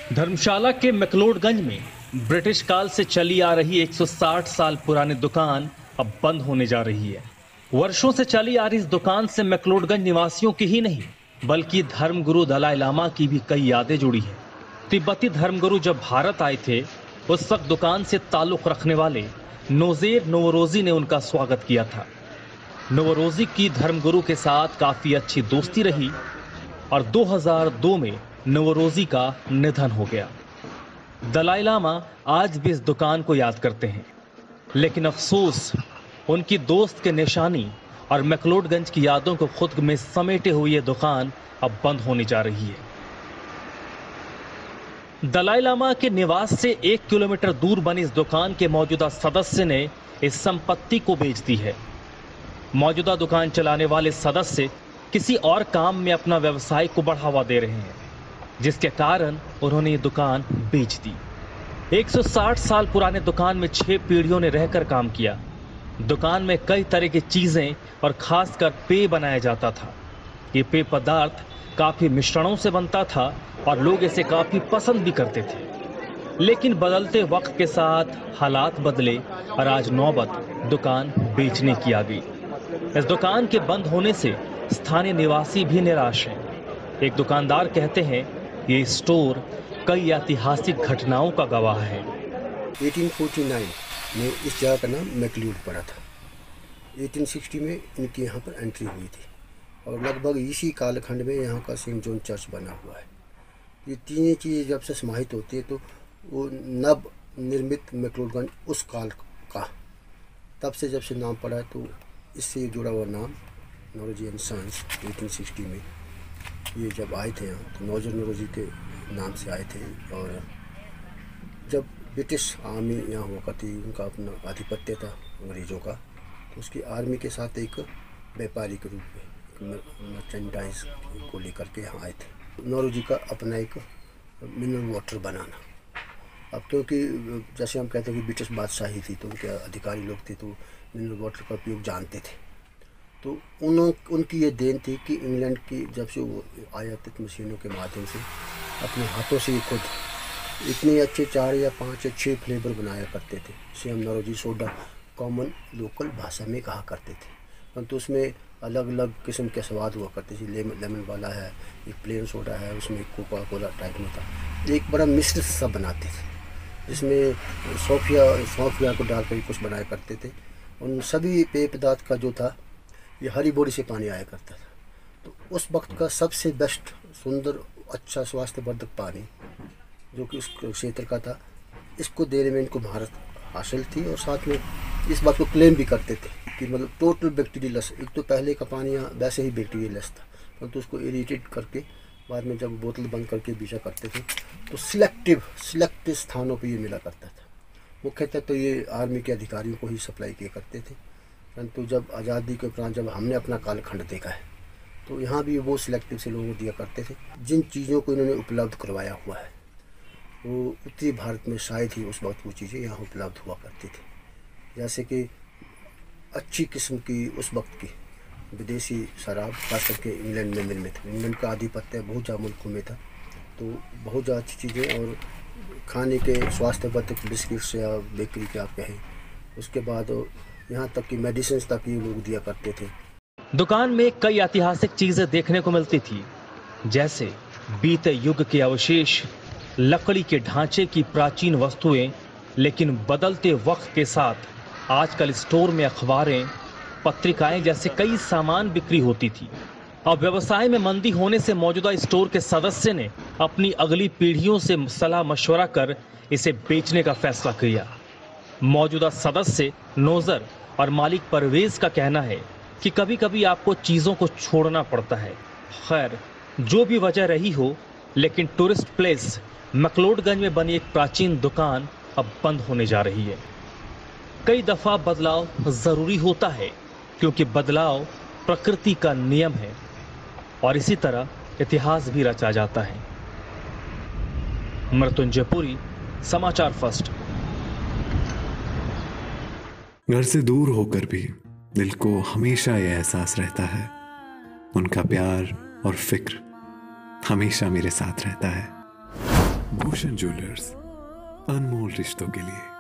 धर्मशाला के मैक्लोडगंज में ब्रिटिश काल से चली आ रही 160 साल पुरानी दुकान अब बंद होने जा रही है। वर्षों से चली आ रही इस दुकान से मैक्लोडगंज निवासियों की ही नहीं बल्कि धर्मगुरु दलाई लामा की भी कई यादें जुड़ी हैं। तिब्बती धर्मगुरु जब भारत आए थे उस वक्त दुकान से ताल्लुक रखने वाले नोजेर नोवरोजी ने उनका स्वागत किया था। नोवरोजी की धर्मगुरु के साथ काफी अच्छी दोस्ती रही और 2002 में नोवरोजी का निधन हो गया। दलाई लामा आज भी इस दुकान को याद करते हैं, लेकिन अफसोस उनकी दोस्त के निशानी और मैक्लोडगंज की यादों को खुद में समेटे हुए ये दुकान अब बंद होने जा रही है। दलाई लामा के निवास से 1 किलोमीटर दूर बनी इस दुकान के मौजूदा सदस्य ने इस संपत्ति को बेच दी है। मौजूदा दुकान चलाने वाले सदस्य किसी और काम में अपना व्यवसाय को बढ़ावा दे रहे हैं, जिसके कारण उन्होंने ये दुकान बेच दी। 160 साल पुराने दुकान में 6 पीढ़ियों ने रहकर काम किया। दुकान में कई तरह की चीजें और खासकर पेय बनाया जाता था। ये पेय पदार्थ काफी मिश्रणों से बनता था और लोग इसे काफी पसंद भी करते थे। लेकिन बदलते वक्त के साथ हालात बदले और आज नौबत दुकान बेचने की आ गई। इस दुकान के बंद होने से स्थानीय निवासी भी निराश हैं। एक दुकानदार कहते हैं ये स्टोर कई ऐतिहासिक घटनाओं का गवाह है। 1849 में इस जगह का नाम मैक्ल्यूड पड़ा था। 1860 में इनकी यहाँ पर एंट्री हुई थी और लगभग इसी कालखंड में यहाँ का सेंट जॉन चर्च बना हुआ है। ये तीनों चीज़ें जब से समाहित होती है तो वो नव निर्मित मैक्लोडगंज उस काल का, तब से जब से नाम पड़ा है तो इससे जुड़ा हुआ नाम नोरोजी एंड सन्स 1860 में ये जब आए थे यहाँ तो नोजर नोरोजी के नाम से आए थे। और जब ब्रिटिश आर्मी यहाँ हुआ करती, उनका अपना आधिपत्य था अंग्रेज़ों का, तो उसकी आर्मी के साथ एक व्यापारी के रूप में मर्चेंडाइज को लेकर के यहाँ आए थे। नोरोजी का अपना एक मिनरल वाटर बनाना। अब क्योंकि जैसे हम कहते हैं कि ब्रिटिश बादशाही थी तो उनके अधिकारी लोग थे तो मिनरल वाटर का उपयोग जानते थे। तो उनकी ये देन थी कि इंग्लैंड की जब से वो आयातित मशीनों के माध्यम से अपने हाथों से खुद इतने अच्छे 4 या 5 या 6 फ्लेवर बनाया करते थे, जिसे हम नोरोजी सोडा कॉमन लोकल भाषा में कहा करते थे। परंतु उसमें अलग अलग किस्म के स्वाद हुआ करते थे। लेमन वाला है, एक प्लेन सोडा है, उसमें कोका कोला टाइप में था। एक बड़ा मिश्रित सा बनाते थे जिसमें सौंफिया को डाल कर कुछ बनाया करते थे। उन सभी पेय पदार्थ का जो था ये हरी बोरी से पानी आया करता था। तो उस वक्त का सबसे बेस्ट सुंदर अच्छा स्वास्थ्यवर्धक पानी जो कि उस क्षेत्र का था, इसको देने में इनको महारत हासिल थी। और साथ में इस बात को क्लेम भी करते थे कि मतलब टोटल बैक्टीरियलेस, एक तो पहले का पानी यहाँ वैसे ही बैक्टीरियलेस था, परंतु उसको इरिटेट करके बाद में जब बोतल बंद करके बेचा करते थे तो सिलेक्टिव स्थानों पर ये मिला करता था। मुख्यतः तो ये आर्मी के अधिकारियों को ही सप्लाई किया करते थे। परंतु जब आज़ादी के उपरांत जब हमने अपना कालखंड देखा है तो यहाँ भी वो सिलेक्टिव से लोगों को दिया करते थे। जिन चीज़ों को इन्होंने उपलब्ध करवाया हुआ है वो उत्तरी भारत में शायद ही उस वक्त वो चीज़ें यहाँ उपलब्ध हुआ करती थी। जैसे कि अच्छी किस्म की उस वक्त की विदेशी शराब खास करके इंग्लैंड में निर्मित, इंग्लैंड का आधिपत्य बहुत ज़्यादा मुल्कों में था, तो बहुत ज़्यादा अच्छी चीज़ें और खाने के स्वास्थ्यवर्धक बिस्किट्स या बेकरी के आप कहें, उसके बाद यहाँ तक कि मेडिसिन तक ये लोग दिया करते थे। दुकान में कई ऐतिहासिक चीजें देखने को मिलती थी, जैसे बीते युग के अवशेष, लकड़ी के ढांचे की प्राचीन वस्तुएं। लेकिन बदलते वक्त के साथ आजकल स्टोर में अखबारें, पत्रिकाएं जैसे कई सामान बिक्री होती थी। अब व्यवसाय में मंदी होने से मौजूदा स्टोर के सदस्य ने अपनी अगली पीढ़ियों से सलाह मशवरा कर इसे बेचने का फैसला किया। मौजूदा सदस्य नोजर और मालिक परवेज का कहना है कि कभी कभी आपको चीजों को छोड़ना पड़ता है। खैर, जो भी वजह रही हो, लेकिन टूरिस्ट प्लेस मैक्लोडगंज में बनी एक प्राचीन दुकान अब बंद होने जा रही है। कई दफा बदलाव जरूरी होता है क्योंकि बदलाव प्रकृति का नियम है और इसी तरह इतिहास भी रचा जाता है। मृत्युंजय पुरी, समाचार फर्स्ट। घर से दूर होकर भी दिल को हमेशा यह एहसास रहता है, उनका प्यार और फिक्र हमेशा मेरे साथ रहता है। भूषण ज्वेलर्स, अनमोल रिश्तों के लिए।